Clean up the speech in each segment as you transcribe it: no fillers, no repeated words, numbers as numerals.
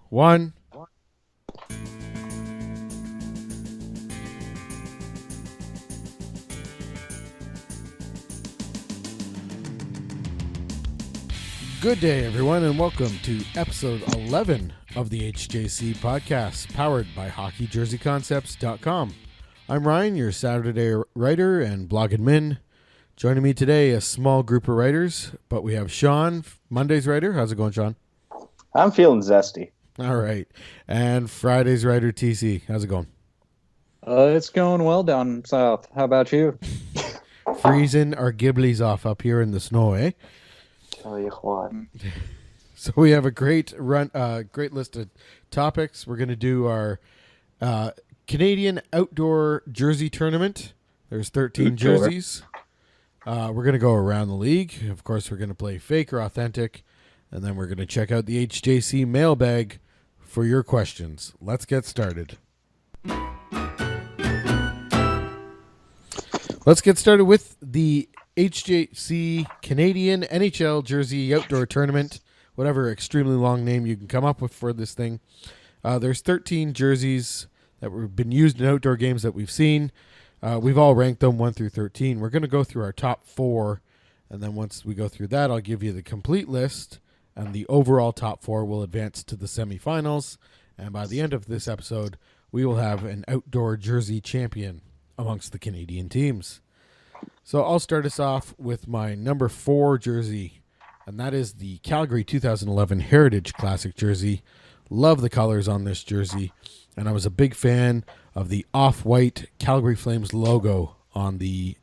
one. Good day, everyone, and welcome to episode 11 of the HJC podcast, powered by HockeyJerseyConcepts.com. I'm Ryan, your Saturday writer and blog admin. Joining me today, a small group of writers, but we have Sean, Monday's writer. How's it going, Sean? I'm feeling zesty. All right. And Friday's writer, TC. How's it going? It's going well down south. How about you? Freezing our Ghiblies off up here in the snow, eh? Tell you what. So we have a great list of topics. We're going to do our Canadian outdoor jersey tournament. There's 13 jerseys. We're going to go around the league. Of course, we're going to play fake or authentic. And then we're going to check out the HJC mailbag for your questions. Let's get started. Let's get started with the HJC Canadian NHL Jersey Outdoor Tournament, whatever extremely long name you can come up with for this thing. There's 13 jerseys that have been used in outdoor games that we've seen. We've all ranked them 1 through 13. We're going to go through our top 4, and then once we go through that, I'll give you the complete list, and the overall top 4 will advance to the semifinals. And by the end of this episode, we will have an outdoor jersey champion amongst the Canadian teams. So I'll start us off with my number 4 jersey, and that is the Calgary 2011 Heritage Classic jersey. Love the colors on this jersey, and I was a big fan of the off-white Calgary Flames logo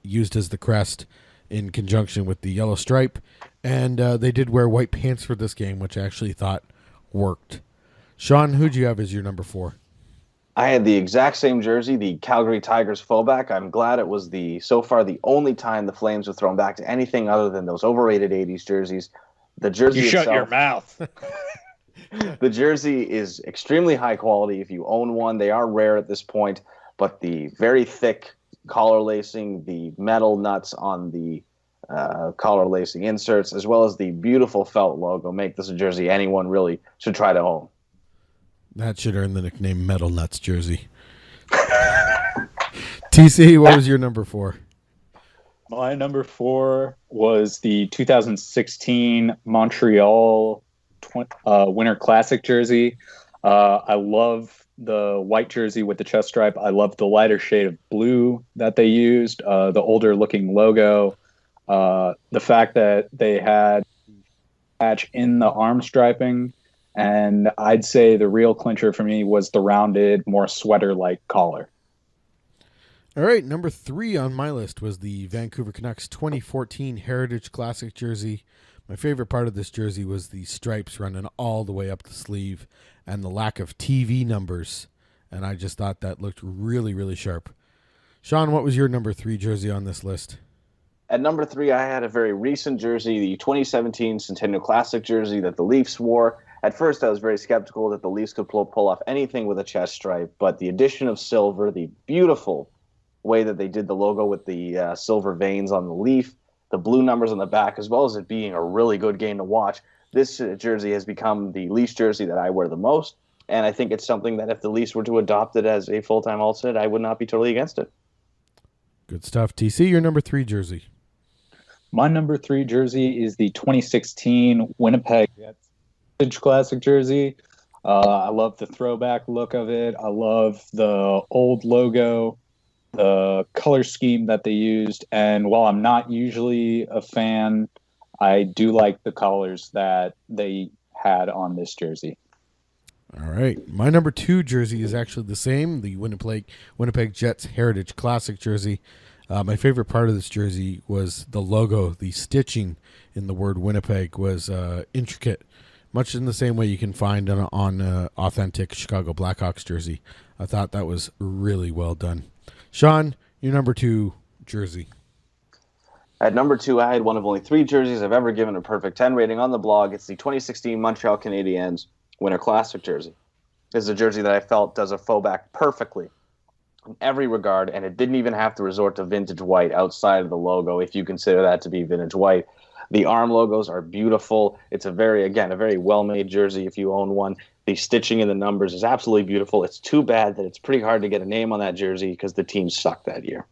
used as the crest in conjunction with the yellow stripe, and they did wear white pants for this game, which I actually thought worked. Sean, who'd you have as your number 4? I had the exact same jersey, the Calgary Tigers fullback. I'm glad it was so far the only time the Flames have thrown back to anything other than those overrated 80s jerseys. The jersey You itself, shut your mouth. The jersey is extremely high quality. If you own one, they are rare at this point, but the very thick collar lacing, the metal nuts on the collar lacing inserts, as well as the beautiful felt logo, make this a jersey anyone really should try to own. That should earn the nickname Metal Nuts jersey. TC, what was your number 4? My number 4 was the 2016 Montreal Winter Classic jersey. I love the white jersey with the chest stripe. I love the lighter shade of blue that they used, the older looking logo. The fact that they had patch in the arm striping. And I'd say the real clincher for me was the rounded, more sweater-like collar. All right, number 3 on my list was the Vancouver Canucks 2014 Heritage Classic jersey. My favorite part of this jersey was the stripes running all the way up the sleeve and the lack of TV numbers. And I just thought that looked really, really sharp. Sean, what was your number 3 jersey on this list? At number 3, I had a very recent jersey, the 2017 Centennial Classic jersey that the Leafs wore. At first, I was very skeptical that the Leafs could pull off anything with a chest stripe, but the addition of silver, the beautiful way that they did the logo with the silver veins on the leaf, the blue numbers on the back, as well as it being a really good game to watch, this jersey has become the Leafs jersey that I wear the most, and I think it's something that if the Leafs were to adopt it as a full-time alternate, I would not be totally against it. Good stuff. TC, your number 3 jersey. My number 3 jersey is the 2016 Winnipeg Heritage Classic jersey. I love the throwback look of it. I love the old logo, the color scheme that they used. And while I'm not usually a fan, I do like the colors that they had on this jersey. All right. My number 2 jersey is actually the same, the Winnipeg Jets Heritage Classic jersey. My favorite part of this jersey was the logo. The stitching in the word Winnipeg was intricate, much in the same way you can find on authentic Chicago Blackhawks jersey. I thought that was really well done. Sean, your number 2 jersey. At number 2, I had one of only 3 jerseys I've ever given a perfect 10 rating on the blog. It's the 2016 Montreal Canadiens Winter Classic jersey. This is a jersey that I felt does a fullback perfectly in every regard, and it didn't even have to resort to vintage white outside of the logo, if you consider that to be vintage white. The arm logos are beautiful. It's a very well-made jersey if you own one. The stitching and the numbers is absolutely beautiful. It's too bad that it's pretty hard to get a name on that jersey because the team sucked that year.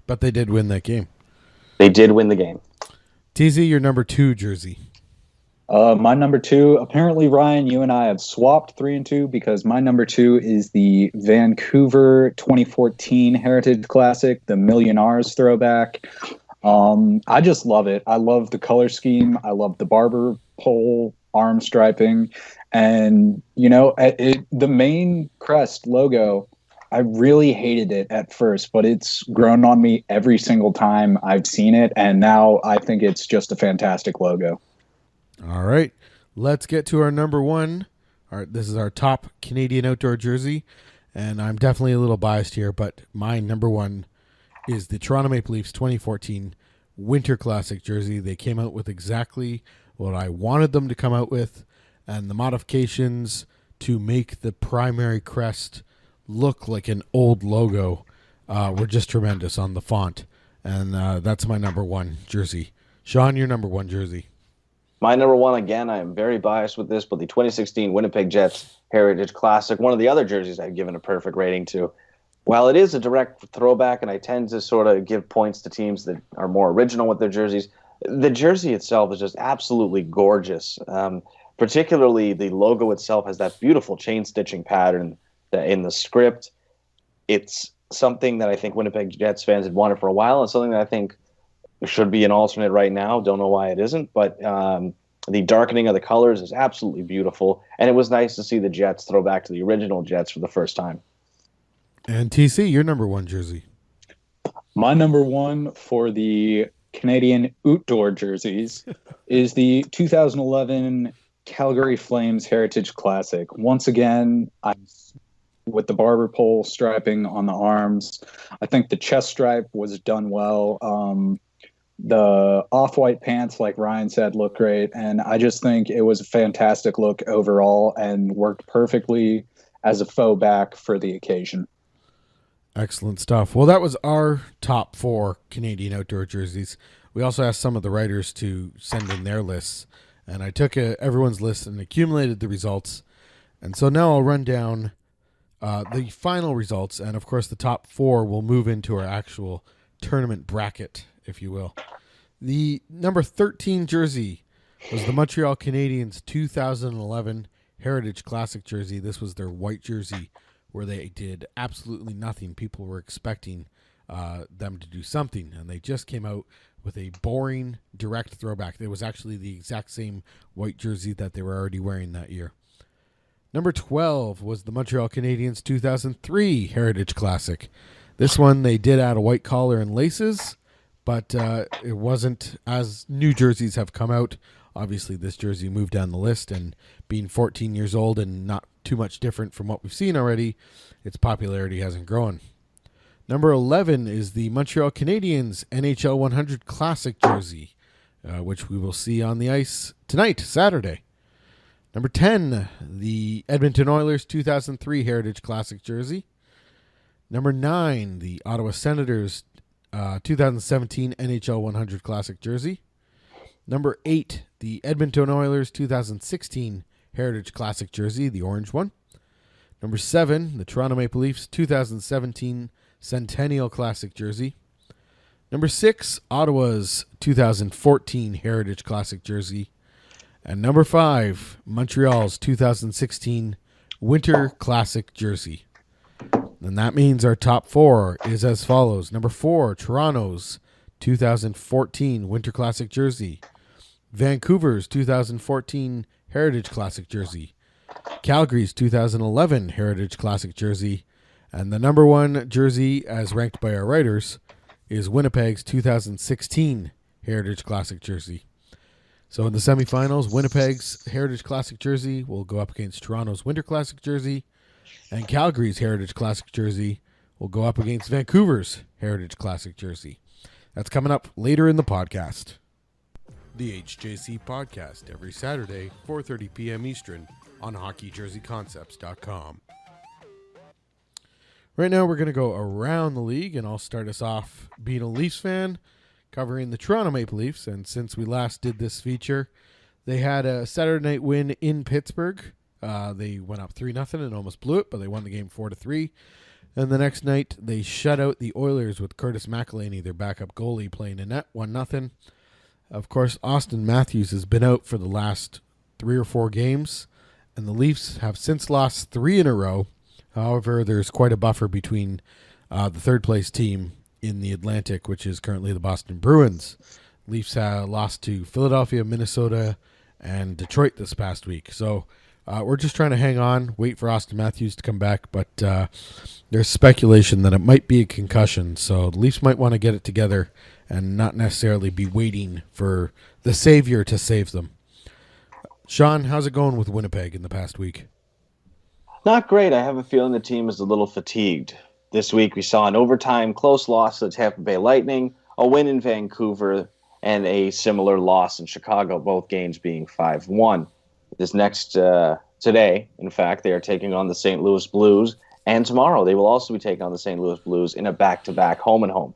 But they did win that game. They did win the game. TZ, your number 2 jersey. My number 2, apparently, Ryan, you and I have swapped 3 and 2 because my number 2 is the Vancouver 2014 Heritage Classic, the Millionaires throwback. I just love it. I love the color scheme. I love the barber pole arm striping. And, the main crest logo, I really hated it at first, but it's grown on me every single time I've seen it. And now I think it's just a fantastic logo. All right, let's get to our number 1. This is our top Canadian outdoor jersey, and I'm definitely a little biased here, but my number 1 is the Toronto Maple Leafs 2014 Winter Classic jersey. They came out with exactly what I wanted them to come out with, and the modifications to make the primary crest look like an old logo were just tremendous on the font, and that's my number 1 jersey. Sean, your number 1 jersey. My number 1, again, I am very biased with this, but the 2016 Winnipeg Jets Heritage Classic, one of the other jerseys I've given a perfect rating to. While it is a direct throwback, and I tend to sort of give points to teams that are more original with their jerseys, the jersey itself is just absolutely gorgeous. Particularly the logo itself has that beautiful chain stitching pattern in the script. It's something that I think Winnipeg Jets fans had wanted for a while, and something that I think should be an alternate right now. Don't know why it isn't, but the darkening of the colors is absolutely beautiful, and it was nice to see the Jets throw back to the original Jets for the first time. And TC, your number 1 jersey. My number 1 for the Canadian outdoor jerseys is the 2011 Calgary Flames Heritage Classic. Once again, with the barber pole striping on the arms, I think the chest stripe was done well. The off-white pants, like Ryan said, look great. And I just think it was a fantastic look overall and worked perfectly as a faux back for the occasion. Excellent stuff. Well, that was our top 4 Canadian outdoor jerseys. We also asked some of the writers to send in their lists, and I took everyone's list and accumulated the results. And so now I'll run down the final results, and of course the top 4 will move into our actual tournament bracket, if you will. The number 13 jersey was the Montreal Canadiens 2011 Heritage Classic jersey. This was their white jersey where they did absolutely nothing. People were expecting them to do something, and they just came out with a boring direct throwback. It was actually the exact same white jersey that they were already wearing that year. Number 12 was the Montreal Canadiens 2003 Heritage Classic. This one, they did add a white collar and laces, but it wasn't as new jerseys have come out. Obviously, this jersey moved down the list, and being 14 years old and not too much different from what we've seen already, its popularity hasn't grown. Number 11 is the Montreal Canadiens NHL 100 Classic jersey, which we will see on the ice tonight, Saturday. Number 10, the Edmonton Oilers 2003 Heritage Classic jersey. Number 9, the Ottawa Senators 2017 NHL 100 Classic jersey. Number 8, the Edmonton Oilers 2016 Heritage Classic jersey, the orange one. Number 7, the Toronto Maple Leafs 2017 Centennial Classic jersey. Number 6, Ottawa's 2014 Heritage Classic jersey. And number 5, Montreal's 2016 Winter Classic jersey. And that means our top 4 is as follows. Number 4, Toronto's 2014 Winter Classic jersey. Vancouver's 2014 Heritage Classic jersey. Calgary's 2011 Heritage Classic jersey. And the number 1 jersey, as ranked by our writers, is Winnipeg's 2016 Heritage Classic jersey. So in the semifinals, Winnipeg's Heritage Classic jersey will go up against Toronto's Winter Classic jersey, and Calgary's Heritage Classic jersey will go up against Vancouver's Heritage Classic jersey. That's coming up later in the podcast. The HJC podcast every Saturday, 4:30 p.m. Eastern on HockeyJerseyConcepts.com. Right now we're going to go around the league, and I'll start us off being a Leafs fan, covering the Toronto Maple Leafs. And since we last did this feature, they had a Saturday night win in Pittsburgh They went up 3-0 and almost blew it, but they won the game 4-3. And the next night, they shut out the Oilers with Curtis McElhaney, their backup goalie, playing in net 1-0. Of course, Austin Matthews has been out for the last 3 or 4 games, and the Leafs have since lost 3 in a row. However, there's quite a buffer between the third-place team in the Atlantic, which is currently the Boston Bruins. Leafs lost to Philadelphia, Minnesota, and Detroit this past week. So we're just trying to hang on, wait for Austin Matthews to come back, but there's speculation that it might be a concussion, so the Leafs might want to get it together and not necessarily be waiting for the savior to save them. Sean, how's it going with Winnipeg in the past week? Not great. I have a feeling the team is a little fatigued. This week we saw an overtime close loss to the Tampa Bay Lightning, a win in Vancouver, and a similar loss in Chicago, both games being 5-1. This next today, in fact, they are taking on the St. Louis Blues, and tomorrow they will also be taking on the St. Louis Blues in a back-to-back home and home.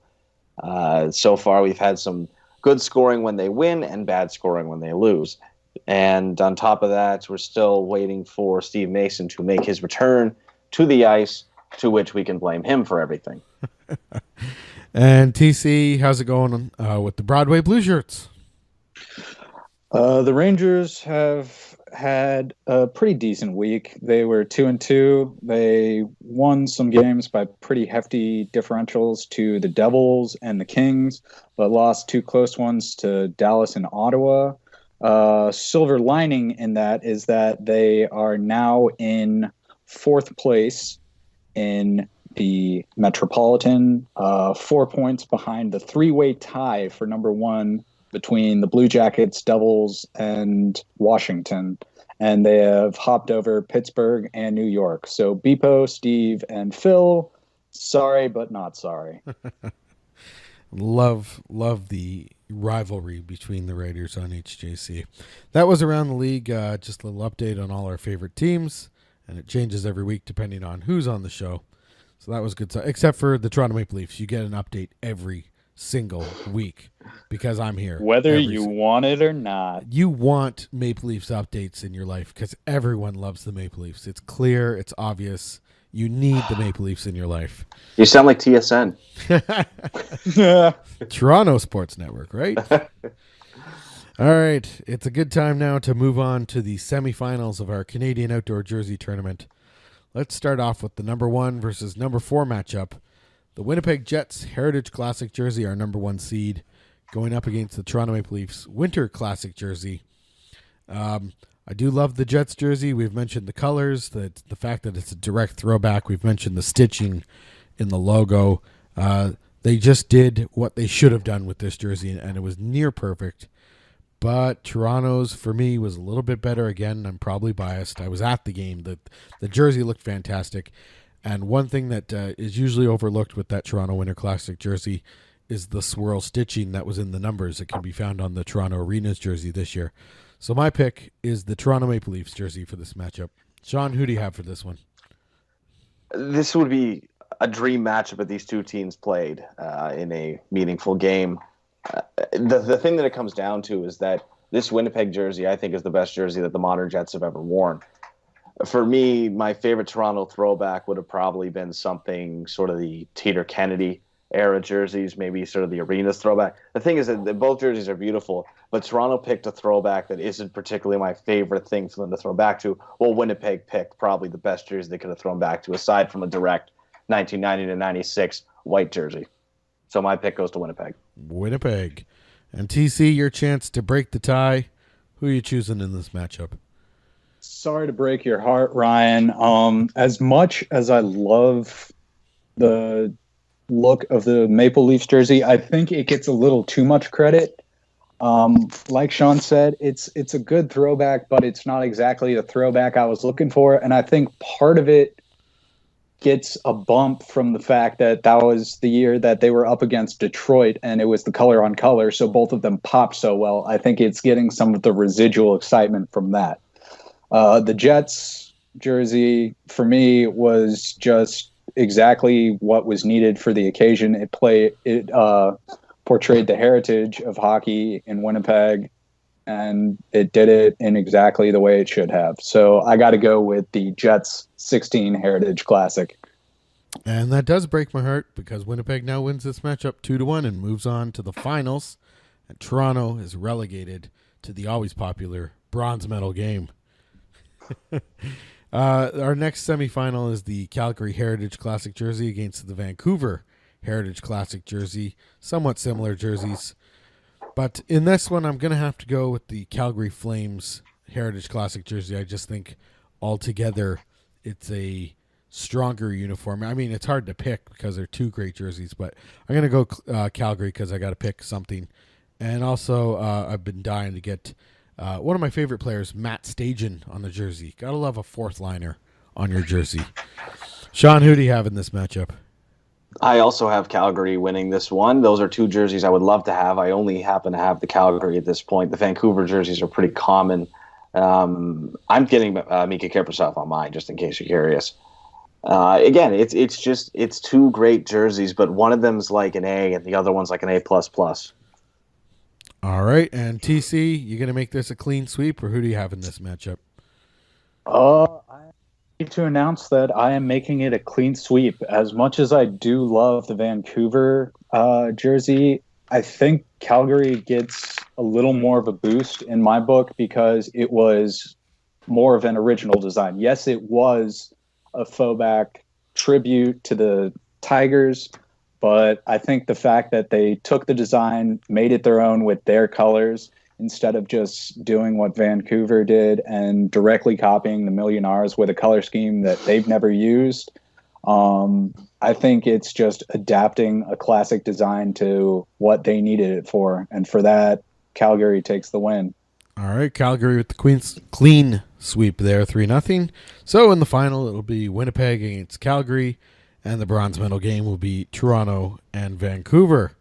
So far, we've had some good scoring when they win and bad scoring when they lose. And on top of that, we're still waiting for Steve Mason to make his return to the ice, to which we can blame him for everything. And TC, how's it going with the Broadway Blue Shirts? The Rangers have had a pretty decent week. They were 2-2. They won some games by pretty hefty differentials to the Devils and the Kings, but lost 2 close ones to Dallas and Ottawa. Silver lining in that is that they are now in 4th place in the Metropolitan, 4 points behind the 3-way tie for number 1 between the Blue Jackets, Devils, and Washington. And they have hopped over Pittsburgh and New York. So Beepo, Steve, and Phil, sorry but not sorry. Love the rivalry between the Raiders on HJC. That was Around the League. Just a little update on all our favorite teams, and it changes every week depending on who's on the show. So that was good stuff. Except for the Toronto Maple Leafs, you get an update every single week because I'm here. Whether you want it or not. You want Maple Leafs updates in your life because everyone loves the Maple Leafs. It's clear. It's obvious. You need the Maple Leafs in your life. You sound like TSN. Toronto Sports Network, right? All right. It's a good time now to move on to the semifinals of our Canadian Outdoor Jersey Tournament. Let's start off with the number 1 versus number 4 matchup. The Winnipeg Jets Heritage Classic jersey, our number 1 seed, going up against the Toronto Maple Leafs Winter Classic jersey. I do love the Jets jersey. We've mentioned the colors, the fact that it's a direct throwback. We've mentioned the stitching in the logo. They just did what they should have done with this jersey, and it was near perfect. But Toronto's, for me, was a little bit better. Again, I'm probably biased. I was at the game. The jersey looked fantastic. And one thing that is usually overlooked with that Toronto Winter Classic jersey is the swirl stitching that was in the numbers. It can be found on the Toronto Arenas jersey this year. So my pick is the Toronto Maple Leafs jersey for this matchup. Sean, who do you have for this one? This would be a dream matchup if these two teams played in a meaningful game. The thing that it comes down to is that this Winnipeg jersey, I think, is the best jersey that the modern Jets have ever worn. For me, my favorite Toronto throwback would have probably been something sort of the Teeter Kennedy era jerseys, maybe sort of the Arenas throwback. The thing is that both jerseys are beautiful, but Toronto picked a throwback that isn't particularly my favorite thing for them to throw back to. Well, Winnipeg picked probably the best jersey they could have thrown back to, aside from a direct 1990-96 white jersey. So my pick goes to Winnipeg. Winnipeg. And TC, your chance to break the tie. Who are you choosing in this matchup? Sorry to break your heart, Ryan. As much as I love the look of the Maple Leafs jersey, I think it gets a little too much credit. Like Sean said, it's a good throwback, but it's not exactly the throwback I was looking for. And I think part of it gets a bump from the fact that was the year that they were up against Detroit, and it was the color on color, so both of them popped so well. I think it's getting some of the residual excitement from that. The Jets jersey, for me, was just exactly what was needed for the occasion. It portrayed the heritage of hockey in Winnipeg. and it did it in exactly the way it should have. So I got to go with the Jets 16 Heritage Classic. And that does break my heart because Winnipeg now wins this matchup 2-1 and moves on to the finals. And Toronto is relegated to the always popular bronze medal game. Our next semifinal is the Calgary Heritage Classic jersey against the Vancouver Heritage Classic jersey. Somewhat similar jerseys. But in this one, I'm going to have to go with the Calgary Flames Heritage Classic jersey. I just think altogether it's a stronger uniform. I mean, it's hard to pick because they're two great jerseys, but I'm going to go Calgary because I got to pick something. And also, I've been dying to get one of my favorite players, Matt Stajan, on the jersey. Got to love a fourth liner on your jersey. Sean, who do you have in this matchup? I also have Calgary winning this one. Those are two jerseys I would love to have. I only happen to have the Calgary at this point. The Vancouver jerseys are pretty common. I'm getting Mika Kaprizov on mine, just in case you're curious. Again, it's two great jerseys, but one of them's like an A and the other one's like an A++. All right, and TC, you going to make this a clean sweep, or who do you have in this matchup? I need to announce that I am making it a clean sweep. As much as I do love the Vancouver jersey, I think Calgary gets a little more of a boost in my book because it was more of an original design. Yes, it was a faux-back tribute to the Tigers, but I think the fact that they took the design, made it their own with their colors, instead of just doing what Vancouver did and directly copying the Millionaires with a color scheme that they've never used. I think it's just adapting a classic design to what they needed it for. And for that, Calgary takes the win. All right, Calgary with the clean sweep there, 3-0. So in the final, it'll be Winnipeg against Calgary, and the bronze medal game will be Toronto and Vancouver.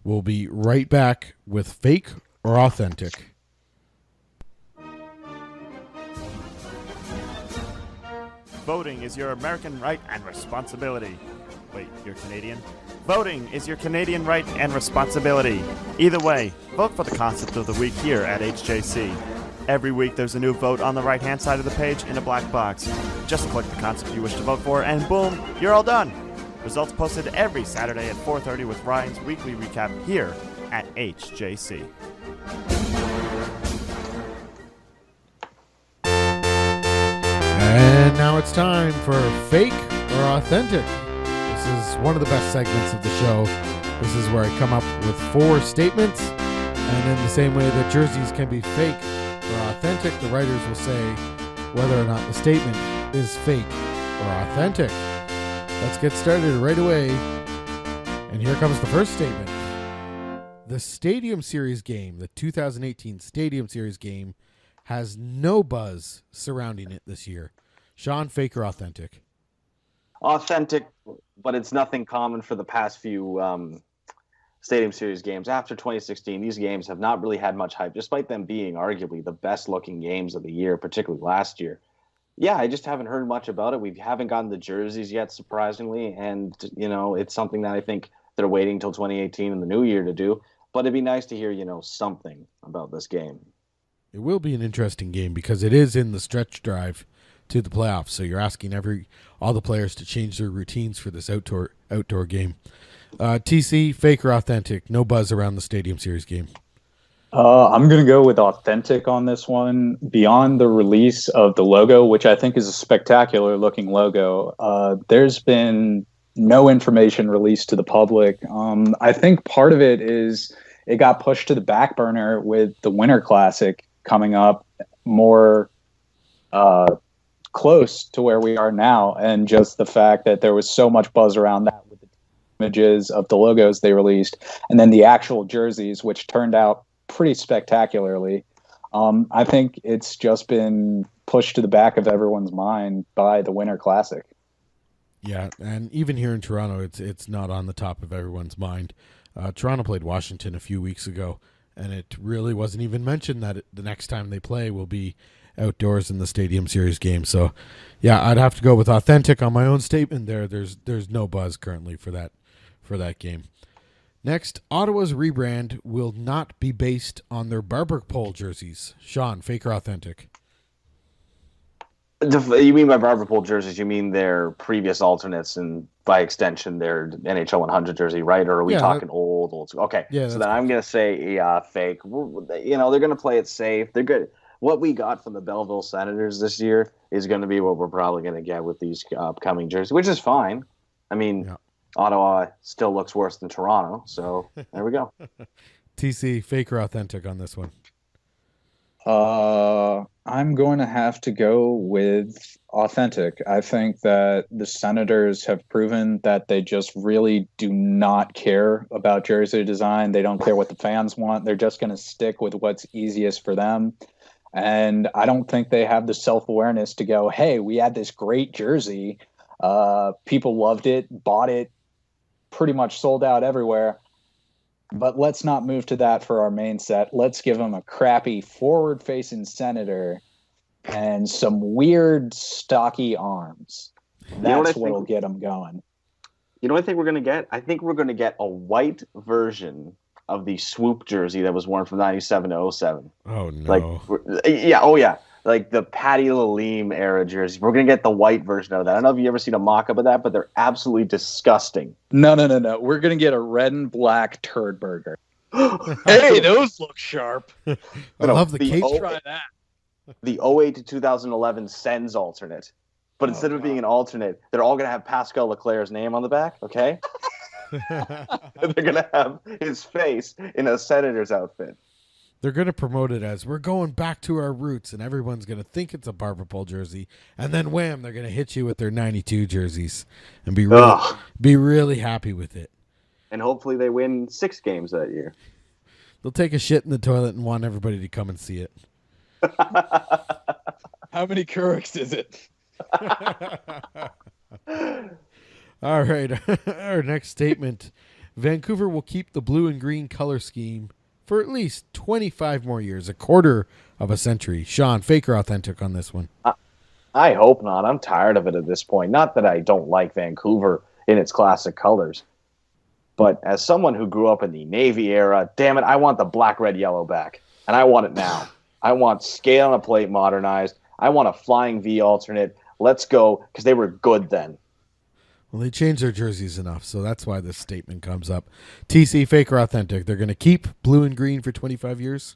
We'll be right back with Fake or Authentic. Voting is your American right and responsibility. Wait, you're Canadian? Voting is your Canadian right and responsibility. Either way, vote for the concept of the week here at HJC. Every week there's a new vote on the right-hand side of the page in a black box. Just click the concept you wish to vote for and boom, you're all done. Results posted every Saturday at 4:30 with Ryan's weekly recap here at HJC. And now it's time for Fake or Authentic. This is one of the best segments of the show. This is where I come up with 4 statements, and in the same way that jerseys can be fake or authentic, the writers will say whether or not the statement is fake or authentic. Let's get started right away. And here comes the first statement. The Stadium Series game, the 2018 Stadium Series game, has no buzz surrounding it this year. Sean, fake or authentic? Authentic, but it's nothing common for the past few Stadium Series games. After 2016, these games have not really had much hype, despite them being arguably the best-looking games of the year, particularly last year. Yeah, I just haven't heard much about it. We haven't gotten the jerseys yet, surprisingly, and it's something that I think they're waiting till 2018 and the new year to do. But it'd be nice to hear, something about this game. It will be an interesting game because it is in the stretch drive to the playoffs. So you're asking all the players to change their routines for this outdoor game. TC, fake or authentic? No buzz around the Stadium Series game. I'm going to go with authentic on this one. Beyond the release of the logo, which I think is a spectacular looking logo, there's been no information released to the public. I think part of it is it got pushed to the back burner with the Winter Classic coming up more close to where we are now, and just the fact that there was so much buzz around that with the images of the logos they released and then the actual jerseys, which turned out pretty spectacularly. I think it's just been pushed to the back of everyone's mind by the Winter Classic. Yeah, and even here in Toronto, it's not on the top of everyone's mind. Toronto played Washington a few weeks ago, and it really wasn't even mentioned that the next time they play will be outdoors in the Stadium Series game. So, yeah, I'd have to go with authentic on my own statement there. There's no buzz currently for that game. Next, Ottawa's rebrand will not be based on their barber pole jerseys. Sean, fake or authentic? You mean by barber pole jerseys, you mean their previous alternates and by extension their NHL 100 jersey, right? Or are we talking old school? Okay, yeah, so then I'm going to say fake. You know, they're going to play it safe. They're good. What we got from the Belleville Senators this year is going to be what we're probably going to get with these upcoming jerseys, which is fine. I mean, Ottawa still looks worse than Toronto, so there we go. TC, fake or authentic on this one? I'm going to have to go with authentic. I think that the Senators have proven that they just really do not care about jersey design. They don't care what the fans want. They're just going to stick with what's easiest for them. And I don't think they have the self-awareness to go, hey, we had this great jersey. People loved it, bought it, pretty much sold out everywhere. But let's not move to that for our main set. Let's give them a crappy forward-facing Senator and some weird, stocky arms. That's what'll get them going. You know what I think we're going to get? I think we're going to get a white version of the swoop jersey that was worn from 97 to 07. Oh, no. Like the Patty Lalime era jerseys. We're going to get the white version of that. I don't know if you've ever seen a mock-up of that, but they're absolutely disgusting. No. We're going to get a red and black turd burger. Hey, those look sharp. I love the cape. Try that. The 08 to 2011 Sens alternate. But instead of being an alternate, they're all going to have Pascal Leclerc's name on the back, okay? They're going to have his face in a Senator's outfit. They're going to promote it as we're going back to our roots, and everyone's going to think it's a barber pole jersey. And then, wham, they're going to hit you with their 92 jerseys and be really happy with it. And hopefully they win 6 games that year. They'll take a shit in the toilet and want everybody to come and see it. How many Keurigs is it? All right. Our next statement. Vancouver will keep the blue and green color scheme for at least 25 more years, a quarter of a century. Sean, fake or authentic on this one? I hope not. I'm tired of it at this point. Not that I don't like Vancouver in its classic colors, but as someone who grew up in the Navy era, damn it, I want the black, red, yellow back. And I want it now. I want scale on a plate modernized. I want a flying V alternate. Let's go, because they were good then. Well, they changed their jerseys enough, so that's why this statement comes up. TC, fake or authentic? They're going to keep blue and green for 25 years?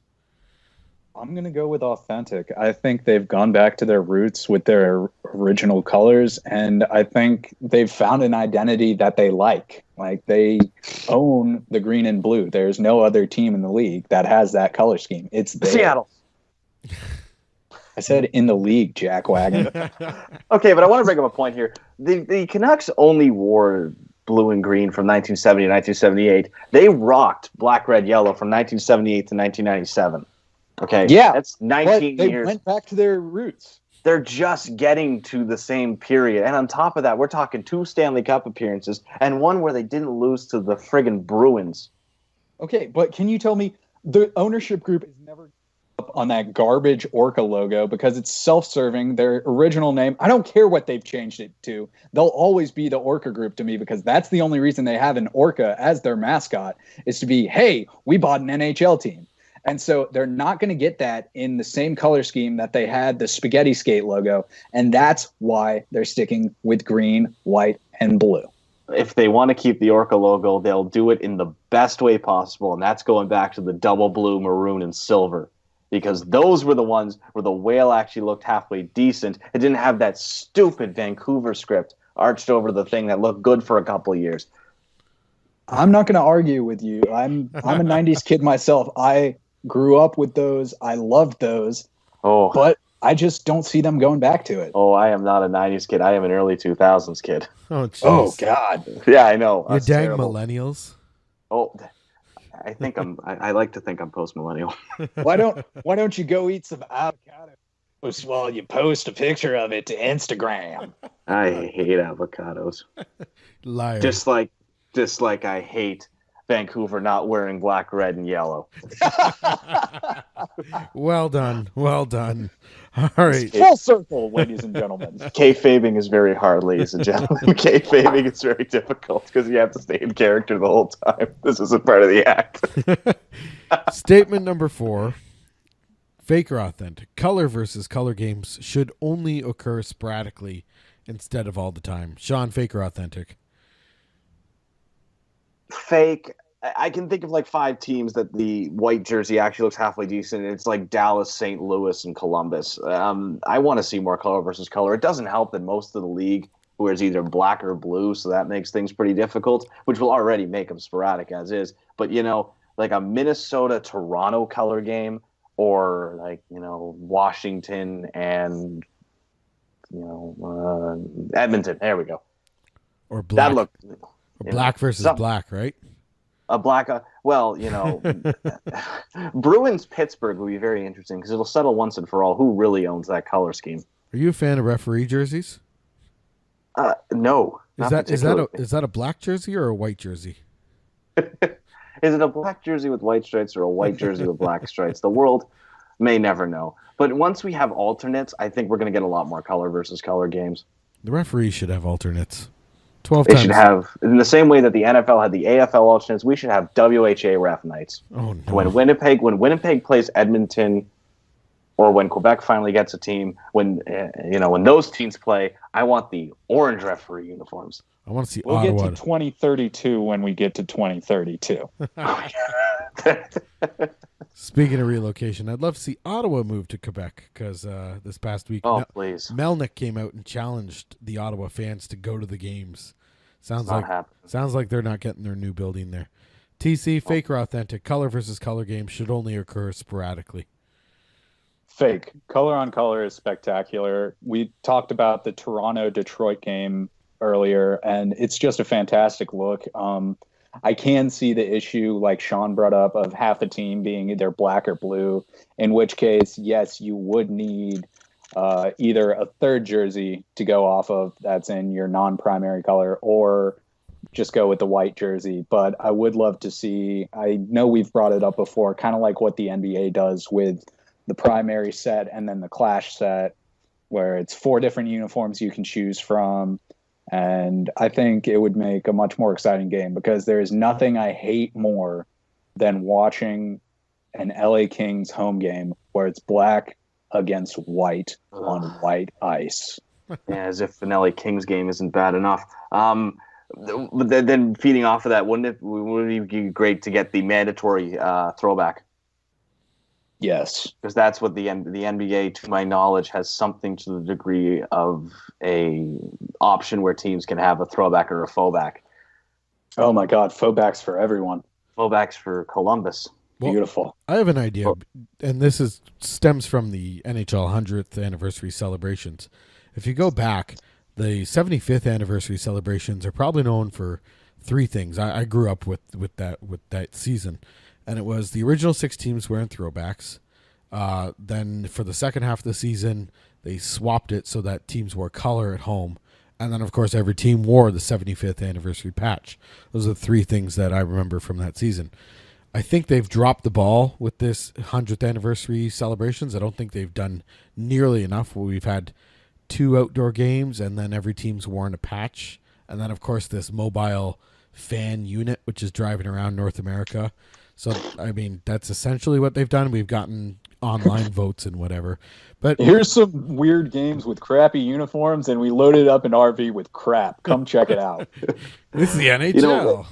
I'm going to go with authentic. I think they've gone back to their roots with their original colors, and I think they've found an identity that they like. Like, they own the green and blue. There's no other team in the league that has that color scheme. It's theirs. Seattle. I said in the league, jackwagon. Okay, but I want to bring up a point here. The Canucks only wore blue and green from 1970 to 1978. They rocked black, red, yellow from 1978 to 1997. Okay, yeah, that's 19 years. They went back to their roots. They're just getting to the same period. And on top of that, we're talking 2 Stanley Cup appearances and one where they didn't lose to the friggin' Bruins. Okay, but can you tell me the ownership group is never up on that garbage Orca logo because it's self-serving, their original name. I don't care what they've changed it to. They'll always be the Orca group to me because that's the only reason they have an Orca as their mascot is to be, hey, we bought an NHL team. And so they're not going to get that in the same color scheme that they had the spaghetti skate logo. And that's why they're sticking with green, white, and blue. If they want to keep the Orca logo, they'll do it in the best way possible. And that's going back to the double blue, maroon, and silver. Because those were the ones where the whale actually looked halfway decent. It didn't have that stupid Vancouver script arched over the thing that looked good for a couple of years. I'm not going to argue with you. I'm a 90s kid myself. I grew up with those. I loved those. Oh, but I just don't see them going back to it. Oh, I am not a 90s kid. I am an early 2000s kid. Oh God. Yeah, I know. You're dang terrible. Millennials. Oh, I think I like to think I'm post-millennial. Why don't you go eat some avocado while you post a picture of it to Instagram? I hate avocados. Liar. Just like I hate Vancouver not wearing black, red, and yellow. Well done. Well done. All right. Full circle, ladies and gentlemen. Kayfabing is very hard, ladies and gentlemen. Kayfabing is very difficult because you have to stay in character the whole time. This isn't part of the act. Statement number 4. Fake or authentic? Color versus color games should only occur sporadically instead of all the time. Sean, fake or authentic? Fake. I can think of like 5 teams that the white jersey actually looks halfway decent. It's like Dallas, St. Louis, and Columbus. I want to see more color versus color. It doesn't help that most of the league wears either black or blue, so that makes things pretty difficult, which will already make them sporadic as is. But, like a Minnesota-Toronto color game, or like, Washington and, Edmonton. There we go. Or black. That looked... Or black versus black, right? A black, Bruins Pittsburgh would be very interesting because it'll settle once and for all who really owns that color scheme. Are you a fan of referee jerseys? No. Is that a black jersey or a white jersey? Is it a black jersey with white stripes or a white jersey with black stripes? The world may never know. But once we have alternates, I think we're going to get a lot more color versus color games. The referees should have alternates. 12 They times. should have, in the same way that the NFL had the AFL alternates, we should have WHA ref nights. Oh no! When Winnipeg plays Edmonton, or when Quebec finally gets a team, when those teams play, I want the orange referee uniforms. I want to see We'll Ottawa. get to 2032 when we get to 2032. Speaking of relocation, I'd love to see Ottawa move to Quebec because this past week, Please. Melnick came out and challenged the Ottawa fans to go to the games. Sounds Not like they're not getting their new building there. TC, fake or authentic? Color versus color games should only occur sporadically. Fake. Color on color is spectacular. We talked about the Toronto-Detroit game earlier, and it's just a fantastic look. I can see the issue, like Sean brought up, of half the team being either black or blue, in which case, yes, you would need either a third jersey to go off of that's in your non-primary color, or just go with the white jersey. But I would love to see, I know we've brought it up before, kind of like what the NBA does with the primary set and then the clash set, where it's 4 different uniforms you can choose from. And I think it would make a much more exciting game, because there is nothing I hate more than watching an LA Kings home game where it's black against white on white ice. Yeah, as if an LA Kings game isn't bad enough. But then feeding off of that, wouldn't it be great to get the mandatory throwback? Yes. Because that's what the NBA, to my knowledge, has something to the degree of a option where teams can have a throwback or a faux-back. Oh my God, faux-backs for everyone. Faux-backs for Columbus. Well, Beautiful. I have an idea, and this stems from the NHL 100th anniversary celebrations. If you go back, the 75th anniversary celebrations are probably known for 3 things. I grew up with that season. And it was the original 6 teams wearing throwbacks. Then for the second half of the season, they swapped it so that teams wore color at home. And then, of course, every team wore the 75th anniversary patch. Those are the 3 things that I remember from that season. I think they've dropped the ball with this 100th anniversary celebrations. I don't think they've done nearly enough. We've had 2 outdoor games, and then every team's worn a patch. And then, of course, this mobile fan unit, which is driving around North America. So, I mean, that's essentially what they've done. We've gotten online votes and whatever. But here's some weird games with crappy uniforms, and we loaded up an RV with crap. Come check it out. This is the NHL.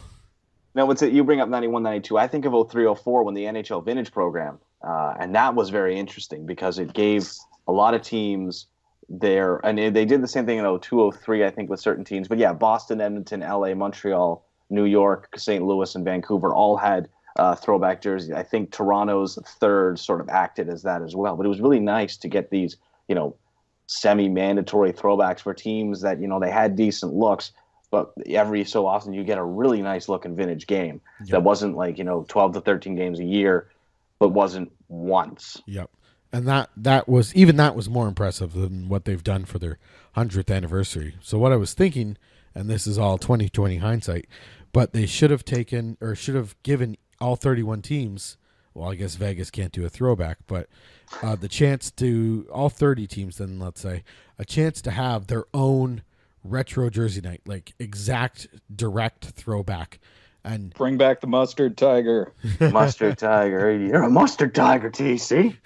Now, you bring up 91, 92. I think of 03, 04 when the NHL Vintage program, and that was very interesting because it gave a lot of teams there, and they did the same thing in 02, 03, I think, with certain teams. But yeah, Boston, Edmonton, LA, Montreal, New York, St. Louis, and Vancouver all had throwback jerseys. I think Toronto's third sort of acted as that as well. But it was really nice to get these, semi-mandatory throwbacks for teams that, they had decent looks, but every so often you get a really nice looking vintage game that wasn't like, 12 to 13 games a year, but wasn't once. Yep. And that was more impressive than what they've done for their 100th anniversary. So what I was thinking, and this is all 2020 hindsight, but they should have taken or should have given all 31 teams, well, I guess Vegas can't do a throwback, but the chance to, all 30 teams then, let's say, a chance to have their own retro jersey night, like exact direct throwback. And bring back the mustard tiger. Mustard tiger. You're a mustard tiger, TC.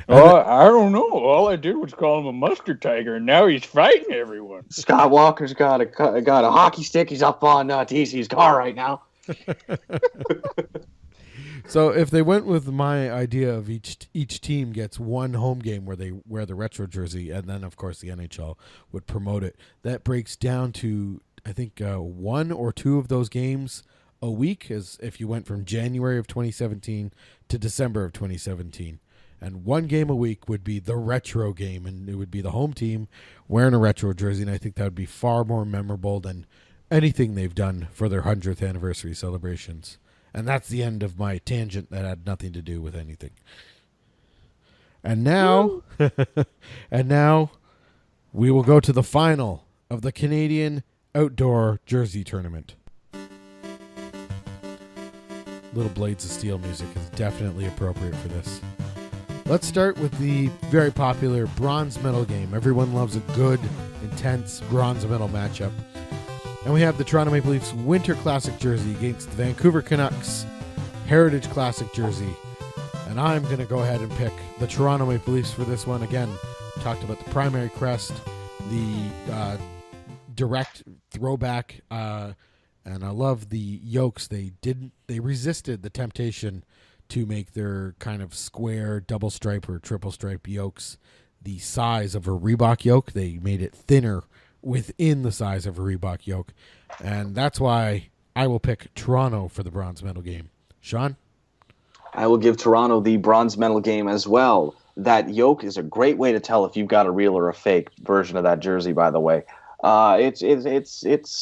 I don't know. All I did was call him a mustard tiger, and now he's fighting everyone. Scott Walker's got a hockey stick. He's up on TC's car right now. So if they went with my idea of each team gets one home game where they wear the retro jersey, and then of course the NHL would promote it, that breaks down to I think one or two of those games a week, as if you went from January of 2017 to December of 2017. And one game a week would be the retro game, and it would be the home team wearing a retro jersey, and I think that would be far more memorable than anything they've done for their 100th anniversary celebrations. And that's the end of my tangent that had nothing to do with anything. And now, we will go to the final of the Canadian Outdoor Jersey Tournament. Little Blades of Steel music is definitely appropriate for this. Let's start with the very popular bronze medal game. Everyone loves a good, intense bronze medal matchup. And we have the Toronto Maple Leafs Winter Classic jersey against the Vancouver Canucks Heritage Classic jersey. And I'm going to go ahead and pick the Toronto Maple Leafs for this one. Again, talked about the primary crest, the direct throwback, and I love the yokes. They resisted the temptation to make their kind of square double stripe or triple stripe yokes the size of a Reebok yoke. They made it thinner within the size of a Reebok yoke, and that's why I will pick Toronto for the bronze medal game. Sean? I will give Toronto the bronze medal game as well. That yoke is a great way to tell if you've got a real or a fake version of that jersey, by the way. It's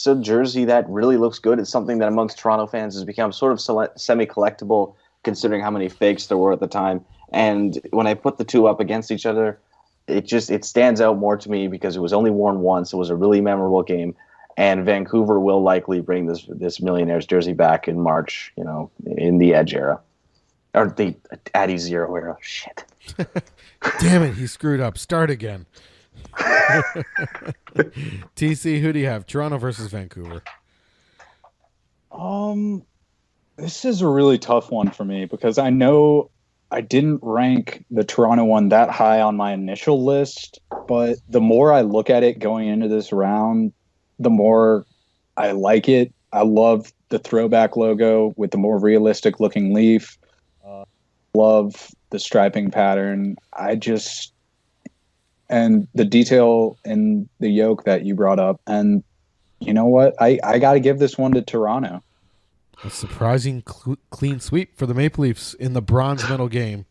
a jersey that really looks good. It's something that amongst Toronto fans has become sort of semi-collectible, considering how many fakes there were at the time. And when I put the two up against each other, it stands out more to me because it was only worn once. It was a really memorable game, and Vancouver will likely bring this Millionaires jersey back in March, in the Edge era. Or the Addy Zero era. Shit. Damn it, he screwed up. Start again. TC, who do you have? Toronto versus Vancouver. This is a really tough one for me because I know I didn't rank the Toronto one that high on my initial list, but the more I look at it going into this round, the more I like it. I love the throwback logo with the more realistic looking leaf. Love the striping pattern. And the detail in the yoke that you brought up. And you know what? I got to give this one to Toronto. A surprising clean sweep for the Maple Leafs in the bronze medal game.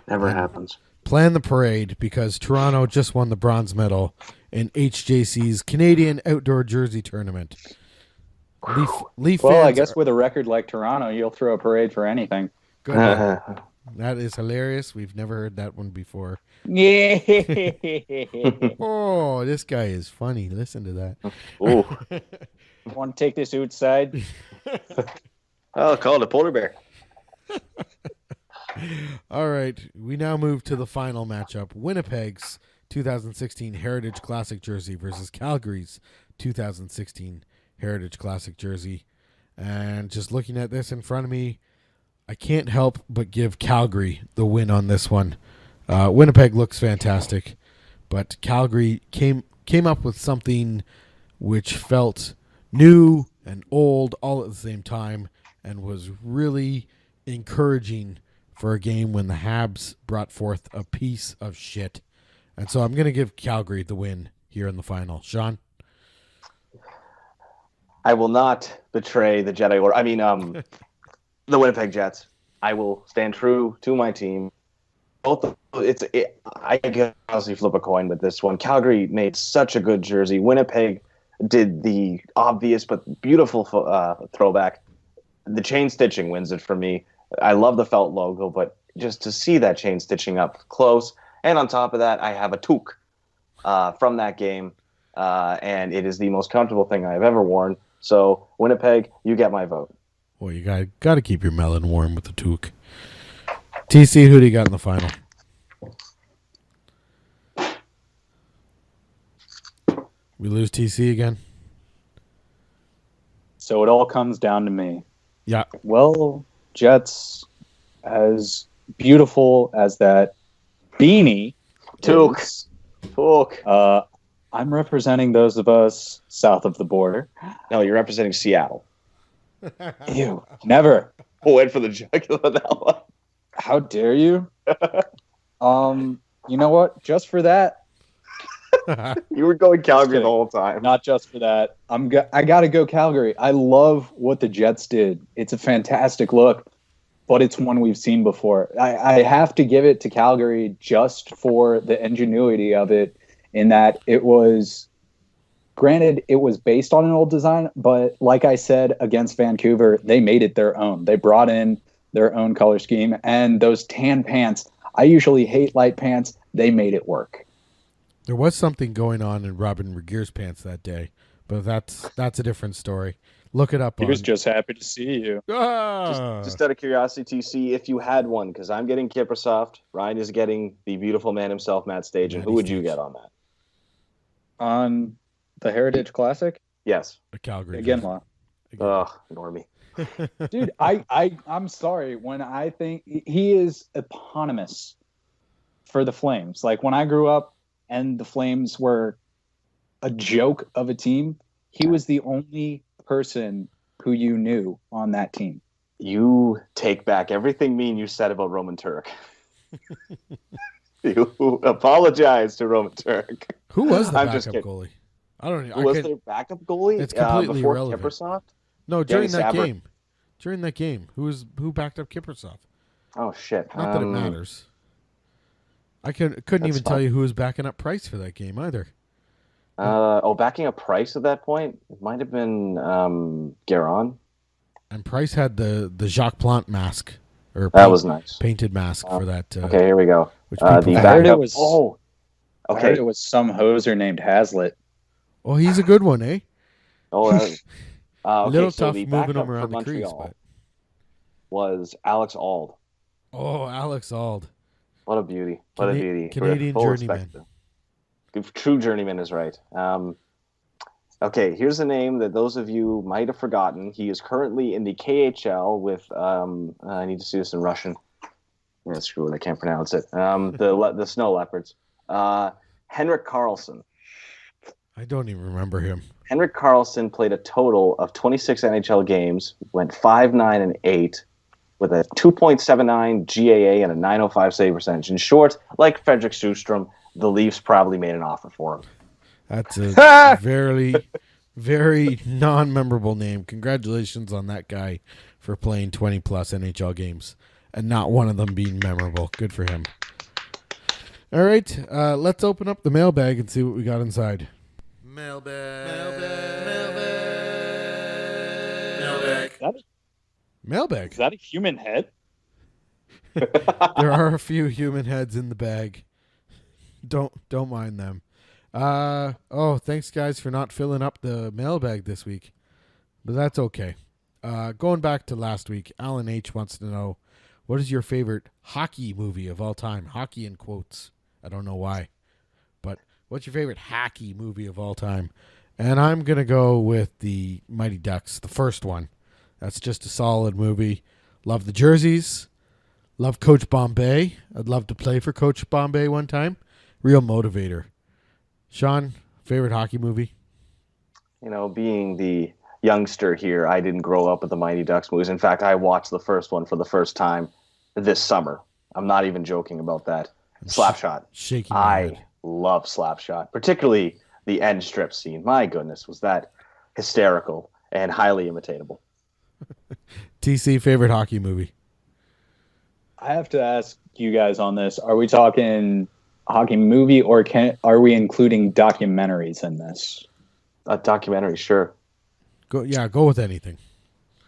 Never happens. Plan the parade because Toronto just won the bronze medal in HJC's Canadian Outdoor Jersey Tournament. Leaf well, fans I guess with a record like Toronto, you'll throw a parade for anything. Good. That is hilarious. We've never heard that one before. Yeah. Oh, this guy is funny. Listen to that. Ooh. Want to take this outside? I'll call it a polar bear. All right. We now move to the final matchup. Winnipeg's 2016 Heritage Classic jersey versus Calgary's 2016 Heritage Classic jersey. And just looking at this in front of me, I can't help but give Calgary the win on this one. Winnipeg looks fantastic, but Calgary came up with something which felt new and old all at the same time and was really encouraging for a game when the Habs brought forth a piece of shit. And so I'm going to give Calgary the win here in the final. Sean? I will not betray the Jedi Order. The Winnipeg Jets. I will stand true to my team. I can honestly flip a coin with this one. Calgary made such a good jersey. Winnipeg did the obvious but beautiful throwback. The chain stitching wins it for me. I love the felt logo, but just to see that chain stitching up close, and on top of that, I have a toque from that game. and it is the most comfortable thing I have ever worn. So, Winnipeg, you get my vote. Well, you got to keep your melon warm with the toque. TC, who do you got in the final? We lose TC again? So it all comes down to me. Yeah. Well, Jets, as beautiful as that beanie Toque. is, Toque. I'm representing those of us south of the border. No, you're representing Seattle. Ew, never. Went for the jugular with that one. How dare you? You know what? Just for that, You were going Calgary kidding. the whole time. not just for that. I got to go Calgary. I love what the Jets did. It's a fantastic look, but it's one we've seen before. I have to give it to Calgary just for the ingenuity of it, in that it was, granted, it was based on an old design, but like I said, against Vancouver, they made it their own. They brought in their own color scheme, and those tan pants, I usually hate light pants. They made it work. There was something going on in Robin Regeer's pants that day, but that's a different story. Look it up. He was just happy to see you. Just out of curiosity, TC, if you had one, because I'm getting Kippersoft, Ryan is getting the beautiful man himself, Matt Stajan. Who would you get on that? On the Heritage Classic? Yes. a Calgary. Again, jersey. Ugh, Normie. dude, I'm sorry. When I think he is eponymous for the Flames. Like when I grew up and the Flames were a joke of a team, he was the only person who you knew on that team. You take back everything mean you said about Roman Turek. You apologize to Roman Turek. Who was the I'm just backup kidding. goalie? I don't know. Who was their backup goalie? It's completely before irrelevant. Kippersoft? No, during Danny that Saber. game. During that game, who backed up Kippersoft? Oh shit! Not that it matters. I couldn't even That's tell fine. you who was backing up Price for that game either. Backing up Price at that point, it might have been Guerin. And Price had the Jacques Plante mask or That was nice. painted mask for that. Okay, here we go. Which The people I heard backup. it was- Oh, I heard okay. it was some hoser named Hazlitt. Oh, he's a good one, eh? Oh, that was, A okay, little so tough the moving backup him around for the crease, Montreal but was Alex Ald. oh, Alex Ald. What a beauty! What a beauty! Canadian Full journeyman. respect to him. True journeyman is right. Okay, here's a name that those of you might have forgotten. He is currently in the KHL with. I need to see this in Russian. Yeah, screw it, I can't pronounce it. The Snow Leopards. Henrik Karlsson. I don't even remember him. Henrik Karlsson played a total of 26 NHL games, went 5-9-8, with a 2.79 GAA and a 905 save percentage. In short, like Frederick Sustrom, the Leafs probably made an offer for him. That's a very, very non-memorable name. Congratulations on that guy for playing 20-plus NHL games and not one of them being memorable. Good for him. All right, let's open up the mailbag and see what we got inside. Mailbag. Is that a human head? There are a few human heads in the bag. Don't mind them. Thanks guys for not filling up the mailbag this week, but that's okay. Going back to last week, Alan H wants to know, what is your favorite hockey movie of all time? Hockey in quotes. I don't know why, but what's your favorite hockey movie of all time? And I'm gonna go with the Mighty Ducks, the first one. That's just a solid movie. Love the jerseys. Love Coach Bombay. I'd love to play for Coach Bombay one time. Real motivator. Sean, favorite hockey movie? You know, being the youngster here, I didn't grow up with the Mighty Ducks movies. In fact, I watched the first one for the first time this summer. I'm not even joking about that. Slapshot. Shaking my I head. love Slapshot, particularly the end strip scene. My goodness, was that hysterical and highly imitatable. TC, favorite hockey movie? I have to ask you guys on this. Are we talking hockey movie, or are we including documentaries in this? A documentary, sure. Go with anything.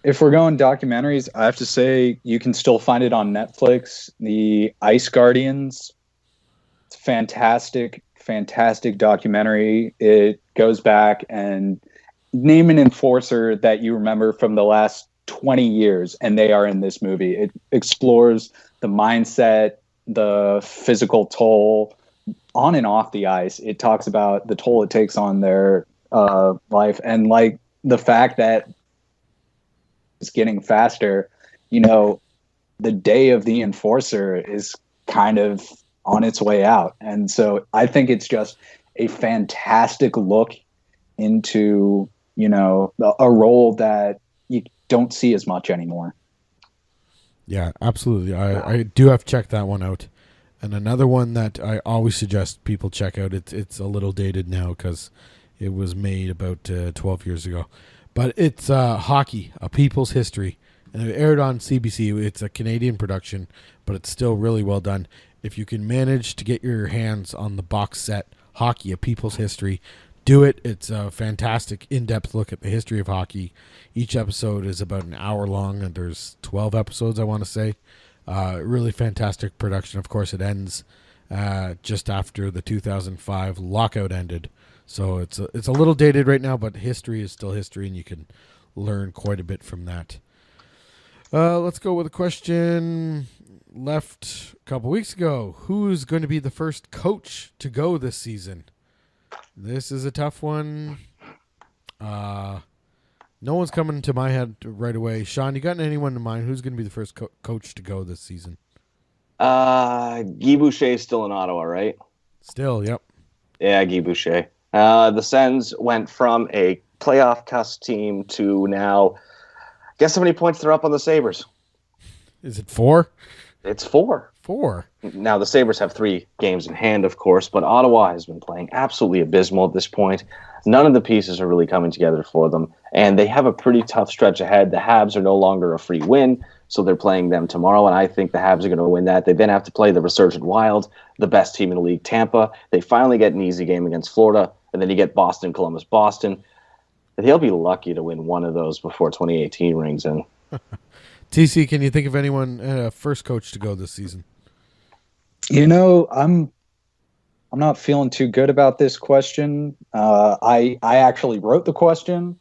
If we're going documentaries, I have to say you can still find it on Netflix. The Ice Guardians. It's a fantastic fantastic documentary. It goes back and name an enforcer that you remember from the last 20 years, and they are in this movie. It explores the mindset, the physical toll on and off the ice. It talks about the toll it takes on their life, and like the fact that it's getting faster. The day of the enforcer is kind of on its way out. And so I think it's just a fantastic look into, a role that you don't see as much anymore. Yeah, absolutely. I do have to check that one out. And another one that I always suggest people check out, it's a little dated now because it was made about 12 years ago. But it's Hockey, A People's History. And it aired on CBC. It's a Canadian production, but it's still really well done. If you can manage to get your hands on the box set, Hockey, A People's History, do it. It's a fantastic in-depth look at the history of hockey. Each episode is about an hour long, and there's 12 episodes, I want to say. Really fantastic production. Of course, it ends just after the 2005 lockout ended. So it's a little dated right now, but history is still history, and you can learn quite a bit from that. Let's go with a question left a couple weeks ago. Who's going to be the first coach to go this season? This is a tough one. No one's coming to my head right away. Sean, you got anyone in mind? Who's going to be the first coach to go this season? Guy Boucher is still in Ottawa, right? Still, yep. Yeah, Guy Boucher. The Sens went from a playoff cusp team to now. Guess how many points they're up on the Sabres? Is it 4? It's 4. 4. Now, the Sabres have 3 games in hand, of course, but Ottawa has been playing absolutely abysmal at this point. None of the pieces are really coming together for them, and they have a pretty tough stretch ahead. The Habs are no longer a free win, so they're playing them tomorrow, and I think the Habs are going to win that. They then have to play the resurgent Wild, the best team in the league, Tampa. They finally get an easy game against Florida, and then you get Boston, Columbus, Boston. He'll be lucky to win one of those before 2018 rings in. TC, can you think of anyone first coach to go this season? I'm not feeling too good about this question. I actually wrote the question,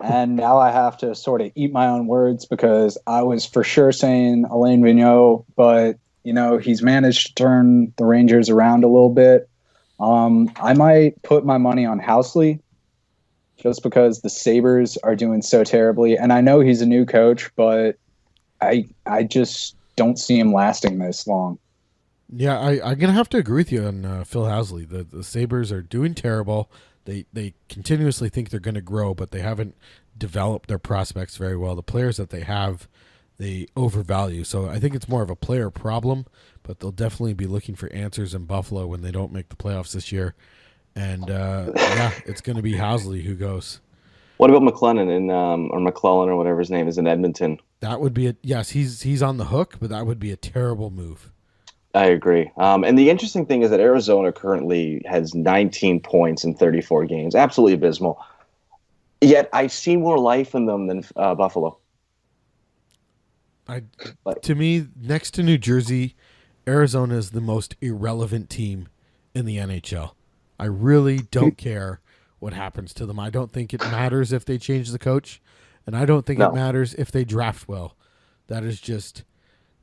and now I have to sort of eat my own words because I was for sure saying Alain Vigneault, but he's managed to turn the Rangers around a little bit. I might put my money on Housley, just because the Sabres are doing so terribly. And I know he's a new coach, but I just don't see him lasting this long. Yeah, I'm going to have to agree with you on Phil Housley. The Sabres are doing terrible. They continuously think they're going to grow, but they haven't developed their prospects very well. The players that they have, they overvalue. So I think it's more of a player problem, but they'll definitely be looking for answers in Buffalo when they don't make the playoffs this year. And yeah, it's going to be Housley who goes. What about McLennan or McClellan or whatever his name is in Edmonton? That would be yes. He's on the hook, but that would be a terrible move. I agree. And the interesting thing is that Arizona currently has 19 points in 34 games, absolutely abysmal. Yet I see more life in them than Buffalo. To me, next to New Jersey, Arizona is the most irrelevant team in the NHL. I really don't care what happens to them. I don't think it matters if they change the coach, and I don't think it matters if they draft well. That is just,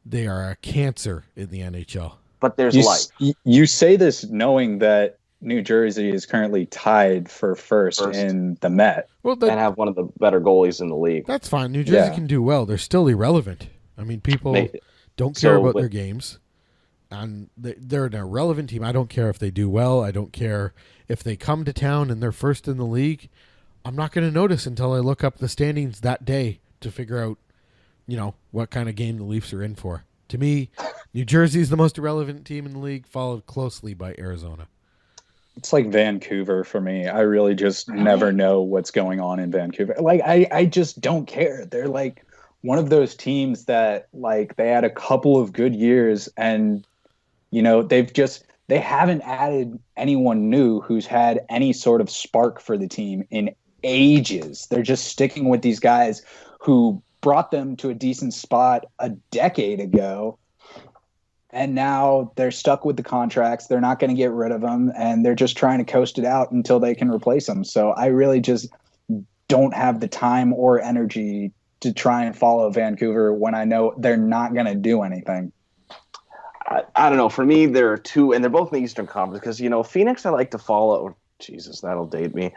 they are a cancer in the NHL. But there's life. You say this knowing that New Jersey is currently tied for first in the Met. And have one of the better goalies in the league. That's fine. New Jersey can do well. They're still irrelevant. I mean, people don't care about their games. And they're an irrelevant team. I don't care if they do well. I don't care if they come to town and they're first in the league. I'm not going to notice until I look up the standings that day to figure out, what kind of game the Leafs are in for. To me, New Jersey is the most irrelevant team in the league, followed closely by Arizona. It's like Vancouver for me. I really just never know what's going on in Vancouver. Like, I just don't care. They're like one of those teams that they had a couple of good years and they haven't added anyone new who's had any sort of spark for the team in ages. They're just sticking with these guys who brought them to a decent spot a decade ago. and now they're stuck with the contracts. They're not going to get rid of them, and they're just trying to coast it out until they can replace them. So I really just don't have the time or energy to try and follow Vancouver when I know they're not going to do anything. I don't know. For me, there are two, and they're both in the Eastern Conference because, Phoenix I like to follow. Jesus, that'll date me.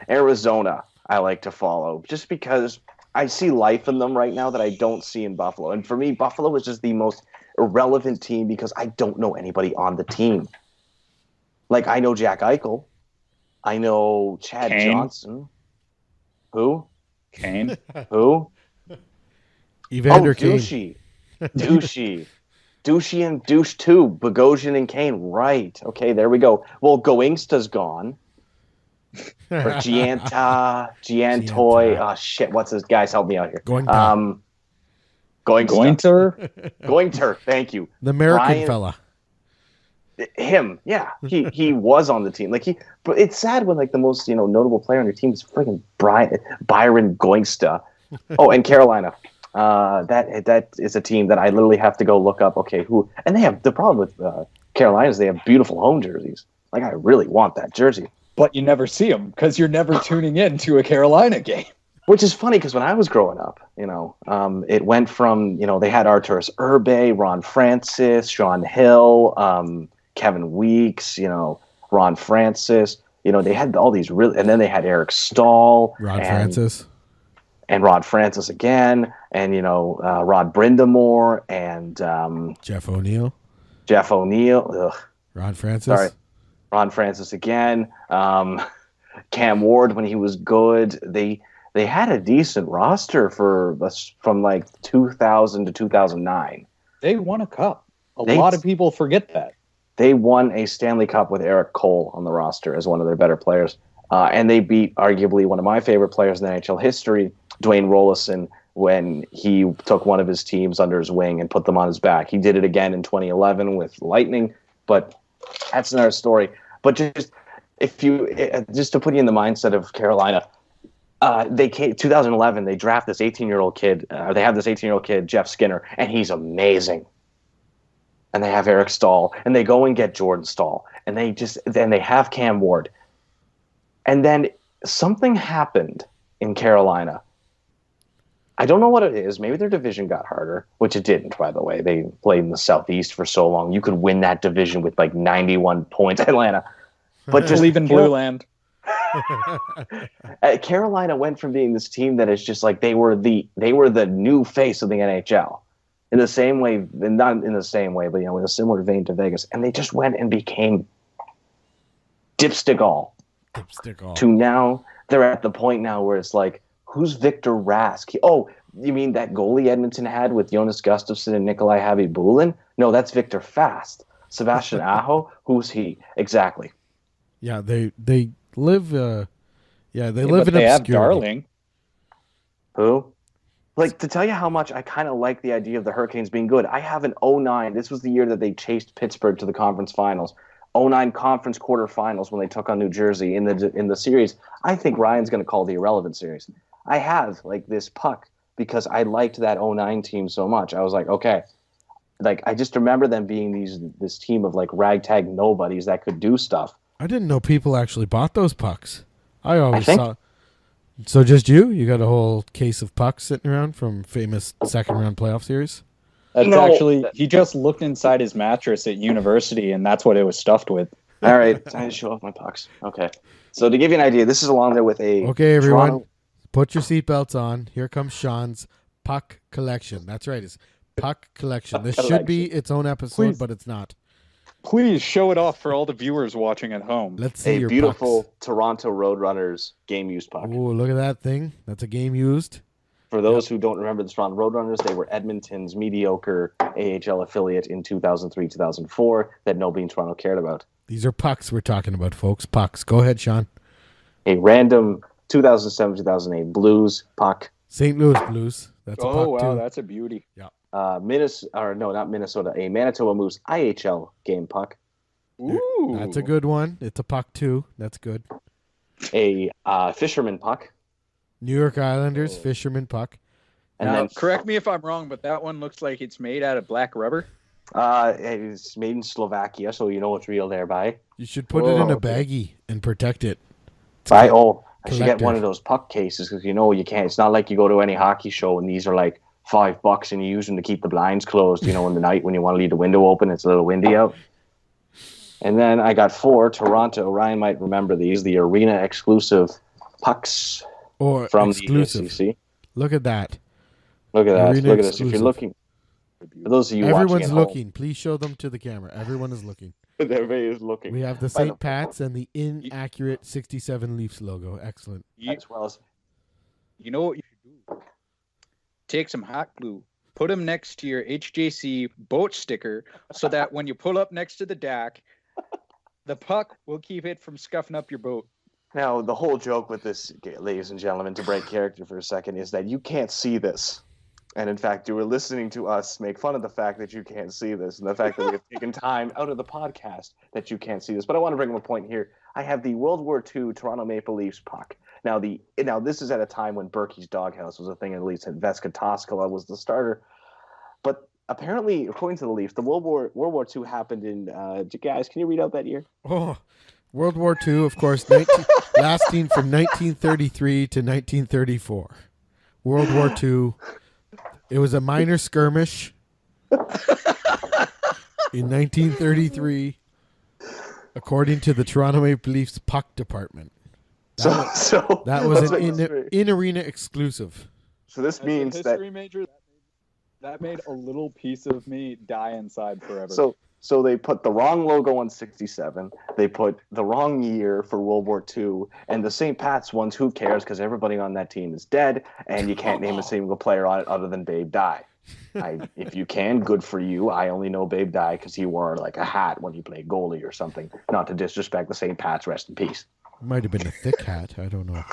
Arizona I like to follow just because I see life in them right now that I don't see in Buffalo. And for me, Buffalo is just the most irrelevant team because I don't know anybody on the team. Like, I know Jack Eichel. I know Chad Johnson. Who? Kane. Who? Evander Kane. Douchey and Douche too. Bogosian and Kane. Right. Okay, there we go. Well, Goingsta's gone. Or Giantoy. Oh, shit. What's this? Guys, help me out here. Goingter. Thank you. The American fella. Him. Yeah. He was on the team. But it's sad when the most, notable player on your team is freaking Byron Goingsta. Oh, and Carolina. That is a team that I literally have to go look up. Okay, who? And they have the problem with Carolina is they have beautiful home jerseys. I really want that jersey, but you never see them because you're never tuning in to a Carolina game. Which is funny because when I was growing up, it went from they had Arturas Urbe, Ron Francis, Sean Hill, Kevin Weeks, Ron Francis. They had all these and then they had Eric Stahl, and Rod Francis again, and Rod Brindamore and Jeff O'Neill. Ugh. Ron Francis. Sorry, Ron Francis again. Cam Ward when he was good. They had a decent roster from 2000 to 2009. They won a cup. A lot of people forget that. They won a Stanley Cup with Eric Cole on the roster as one of their better players. And they beat arguably one of my favorite players in NHL history, Dwayne Rollison, when he took one of his teams under his wing and put them on his back. He did it again in 2011 with Lightning, but that's another story. But just to put you in the mindset of Carolina, 2011 they draft this 18-year-old kid. They have this 18-year-old kid, Jeff Skinner, and he's amazing. And they have Eric Stahl, and they go and get Jordan Stahl, and they have Cam Ward. And then something happened in Carolina. I don't know what it is. Maybe their division got harder, which it didn't, by the way. They played in the Southeast for so long. You could win that division with 91 points, Atlanta. But just leave in Blue Land. Carolina went from being this team that is just they were the new face of the NHL. In the same way, not in the same way, but in a similar vein to Vegas. And they just went and became dipstick all. To now, they're at the point now where it's who's Victor Rask? You mean that goalie Edmonton had with Jonas Gustafsson and Nikolai Khabibulin? No, that's Victor Fast. Sebastian Aho? Who's he? Exactly. Yeah, they live. They live in obscurity. Have Darling. Who? To tell you how much I kind of like the idea of the Hurricanes being good, I have an 2009. This was the year that they chased Pittsburgh to the conference finals. 2009 conference quarterfinals when they took on New Jersey in the series. I think Ryan's going to call the irrelevant series. I have this puck because I liked that 2009 team so much. I was okay. I just remember them being this team of ragtag nobodies that could do stuff. I didn't know people actually bought those pucks. I always saw. So just you? You got a whole case of pucks sitting around from famous second round playoff series? That's actually, he just looked inside his mattress at university, and that's what it was stuffed with. All right, I show off my pucks. Okay. So to give you an idea, this is along there with a... Okay, everyone, put your seatbelts on. Here comes Sean's puck collection. That's right, it's puck collection. This should be its own episode, but it's not. Please show it off for all the viewers watching at home. Let's see your beautiful pucks. Toronto Roadrunners game-used puck. Oh, look at that thing. That's a game-used. For those who don't remember the Toronto Roadrunners, they were Edmonton's mediocre AHL affiliate in 2003-2004 that nobody in Toronto cared about. These are pucks we're talking about, folks. Pucks. Go ahead, Sean. A random 2007-2008 Blues puck. St. Louis Blues. That's a puck, wow, too. that's a beauty. Yeah. Not Minnesota. A Manitoba Moose IHL game puck. Ooh. That's a good one. It's a puck, too. That's good. A Fisherman puck. New York Islanders, Fisherman puck. And Now, then correct me if I'm wrong, but that one looks like it's made out of black rubber. It's made in Slovakia, so you know it's real thereby. You should put it in a okay. baggie and protect it. I should get collector. one of those puck cases because you can't. It's not like you go to any hockey show and these are like $5 and you use them to keep the blinds closed. In the night when you want to leave the window open, it's a little windy out. And then I got 4 Toronto. Ryan might remember these. The arena exclusive pucks Or from exclusive. the SEC. Look at that. Look at that. Arena Look at this. If exclusive. you're looking, for those of you Everyone's watching at looking. Please show them to the camera. Everyone is looking. home, everybody is looking. We have the By St. Pat's and the inaccurate 67 Leafs logo. Excellent. as well as You know what you should do? Take some hot glue, put them next to your HJC boat sticker so that when you pull up next to the deck, the puck will keep it from scuffing up your boat. now the whole joke with this, ladies and gentlemen, to break character for a second, is that you can't see this. And in fact, you were listening to us make fun of the fact that you can't see this and the fact that we have taken time out of the podcast that you can't see this. But I want to bring up a point here. I have the World War II Toronto Maple Leafs puck. Now this is at a time when Berkey's Doghouse was a thing, at least, and Veska Toskala was the starter. But apparently, according to the Leafs, the World War II happened in, guys, can you read out that year? Oh, World War II, of course, lasting from 1933 to 1934. World War II. It was a minor skirmish in 1933, according to the Toronto Maple Leafs puck department. That was an in-arena exclusive. So this means As a that history major, that made a little piece of me die inside forever. So they put the wrong logo on 67. They put the wrong year for World War II. And the St. Pat's ones, who cares? Because everybody on that team is dead, and you can't name a single player on it other than Babe Dye. If you can, good for you. I only know Babe Dye because he wore like a hat when he played goalie or something. Not to disrespect the St. Pat's, rest in peace. Might have been a thick hat. I don't know.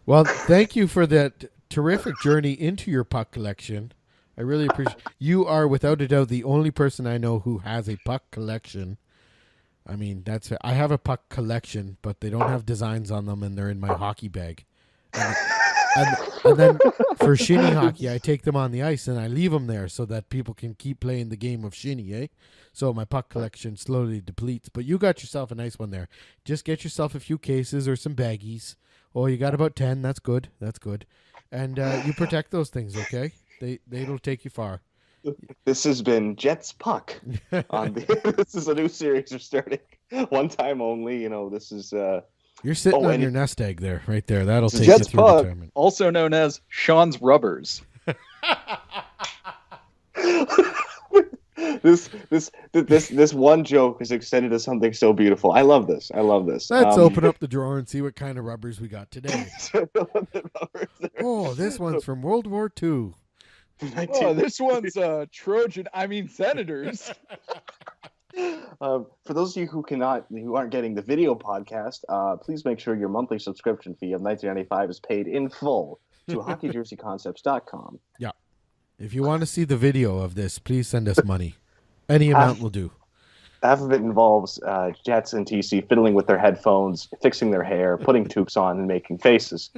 Well, thank you for that terrific journey into your puck collection. I really appreciate. You are without a doubt the only person I know who has a puck collection. I mean, I have a puck collection, but they don't have designs on them, and they're in my hockey bag. And then for shinny hockey, I take them on the ice and I leave them there so that people can keep playing the game of shinny, eh? So my puck collection slowly depletes. But you got yourself a nice one there. Just get yourself a few cases or some baggies. Oh, you got about 10. That's good. That's good. And you protect those things, okay? They'll take you far. This has been Jets Puck. This is a new series we're starting. One time only. This is. You're sitting on your nest egg there, right there. That'll take Jets you through Puck, retirement. Also known as Sean's Rubbers. This one joke is extended to something so beautiful. I love this. Let's open up the drawer and see what kind of rubbers we got today. Oh, this one's from World War II. Oh, this one's Trojan. Senators. For those of you who aren't getting the video podcast, please make sure your monthly subscription fee of $19.95 is paid in full to hockeyjerseyconcepts.com. Yeah. If you want to see the video of this, please send us money. Any amount will do. Half of it involves Jets and TC fiddling with their headphones, fixing their hair, putting toques on, and making faces.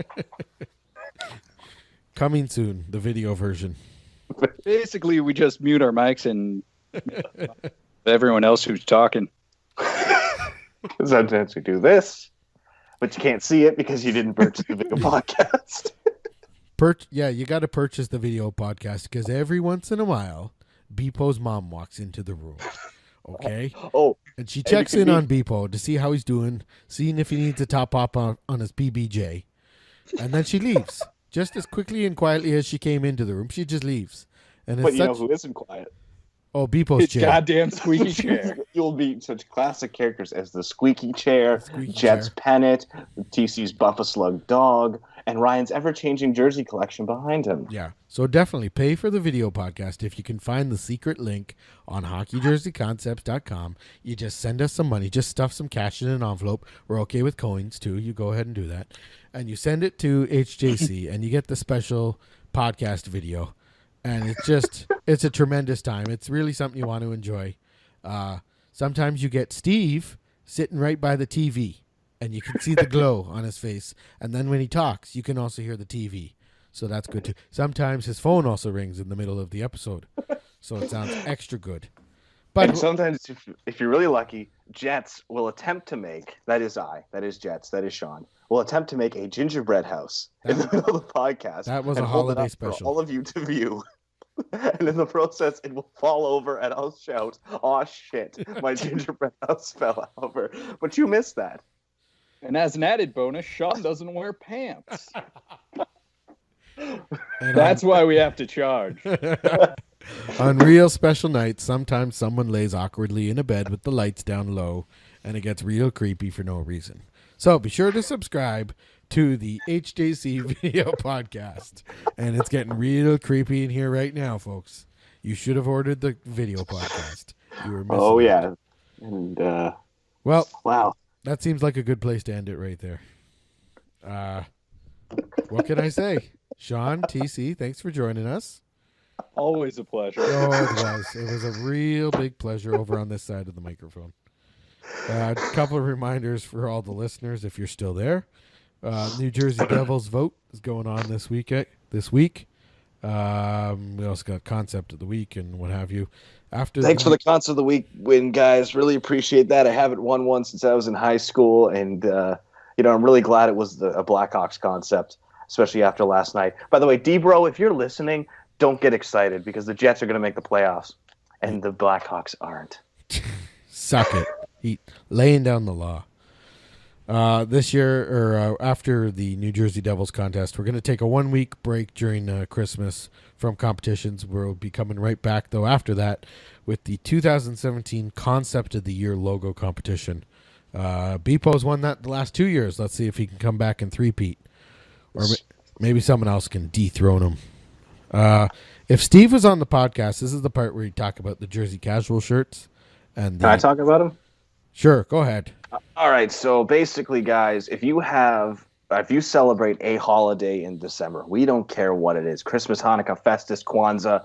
Coming soon, the video version. Basically, we just mute our mics and everyone else who's talking. Sometimes we do this, but you can't see it because you didn't purchase the video podcast. You got to purchase the video podcast because every once in a while, Beepo's mom walks into the room. Okay? And she checks in on Beepo to see how he's doing, seeing if he needs a top up on his PBJ. And then she leaves. Just as quickly and quietly as she came into the room, she just leaves. And But you know who isn't quiet? Oh, Beepo's chair. Goddamn squeaky chair. You'll meet such classic characters as the squeaky chair, Jet's pennant, TC's Buff-a-Slug dog, and Ryan's ever-changing jersey collection behind him. Yeah. So definitely pay for the video podcast if you can find the secret link on hockeyjerseyconcepts.com. You just send us some money. Just stuff some cash in an envelope. We're okay with coins, too. You go ahead and do that. And you send it to HJC, and you get the special podcast video. And it's a tremendous time. It's really something you want to enjoy. Sometimes you get Steve sitting right by the TV, and you can see the glow on his face. And then when he talks, you can also hear the TV. So that's good too. Sometimes his phone also rings in the middle of the episode. so it sounds extra good. And But sometimes, if you're really lucky, Jets will attempt to make, that is Jets, that is Sean, will attempt to make a gingerbread house in the middle of the podcast. that was and a hold it holiday up special. for all of you to view. And in the process, it will fall over, and I'll shout, "Oh shit, my gingerbread house fell over." But you missed that. And as an added bonus, Sean doesn't wear pants. And That's why we have to charge. on real special nights, sometimes someone lays awkwardly in a bed with the lights down low, and it gets real creepy for no reason. So be sure to subscribe to the HJC video podcast. And it's getting real creepy in here right now, folks. You should have ordered the video podcast. You were missing Oh it. yeah, and Well, wow. that seems like a good place to end it right there. What can I say? Sean, TC, thanks for joining us. Always a pleasure. Oh, it was. It was a real big pleasure over on this side of the microphone. A couple of reminders for all the listeners, if you're still there. New Jersey Devils vote is going on this week. We also got concept of the week and what have you. Thanks for the concept of the week win, guys. Really appreciate that. I haven't won one since I was in high school, and I'm really glad it was a Blackhawks concept, especially after last night. By the way, D-Bro, if you're listening, don't get excited because the Jets are going to make the playoffs, and the Blackhawks aren't. Suck it. Laying down the law. This year, or after the New Jersey Devils contest, we're going to take a 1-week break during Christmas from competitions. We'll be coming right back, though, after that with the 2017 Concept of the Year logo competition. Bepo's won that the last 2 years. Let's see if he can come back and three-peat. Or maybe someone else can dethrone him. If Steve was on the podcast, this is the part where you talk about the Jersey casual shirts. Can I talk about him? Sure, go ahead. All right, so basically, guys, if you celebrate a holiday in December, we don't care what it is, Christmas, Hanukkah, Festus, Kwanzaa,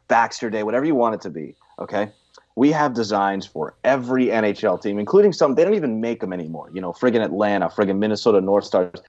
Baxter Day, whatever you want it to be, okay? We have designs for every NHL team, including some, they don't even make them anymore, friggin' Atlanta, friggin' Minnesota North Stars.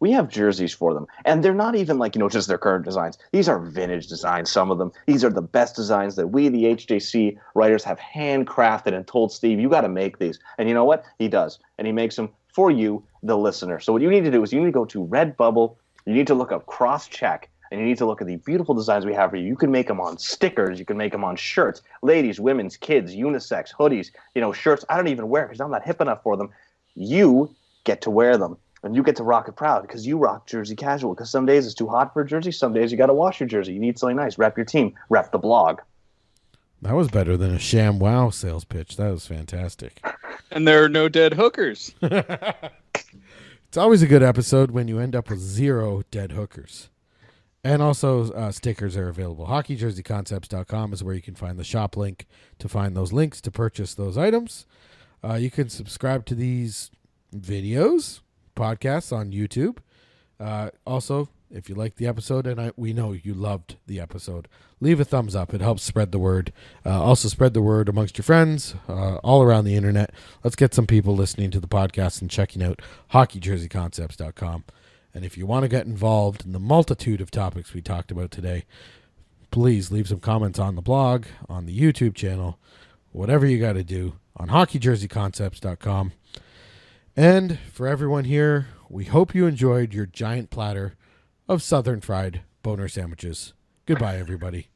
We have jerseys for them, and they're not even just their current designs. These are vintage designs, some of them. These are the best designs that we, the HJC writers, have handcrafted and told Steve, you got to make these. And you know what? He does, and he makes them for you, the listener. So what you need to do is you need to go to Redbubble, you need to look up Crosscheck, and you need to look at the beautiful designs we have for you. You can make them on stickers, you can make them on shirts, ladies, women's, kids, unisex, hoodies, shirts I don't even wear because I'm not hip enough for them. You get to wear them. And you get to rock it proud because you rock Jersey casual. Because some days it's too hot for a jersey. Some days you got to wash your jersey. You need something nice. Rep your team. Rep the blog. That was better than a sham wow sales pitch. That was fantastic. And there are no dead hookers. It's always a good episode when you end up with 0 dead hookers. And also stickers are available. HockeyJerseyConcepts.com is where you can find the shop link to find those links to purchase those items. You can subscribe to these videos, podcasts on YouTube. Also, if you like the episode, and we know you loved the episode, leave a thumbs up. It helps spread the word. Also spread the word amongst your friends all around the internet. Let's get some people listening to the podcast and checking out hockeyjerseyconcepts.com. And if you want to get involved in the multitude of topics we talked about today, please leave some comments on the blog, on the YouTube channel, whatever you got to do on hockeyjerseyconcepts.com. And for everyone here, we hope you enjoyed your giant platter of Southern fried boner sandwiches. Goodbye, everybody.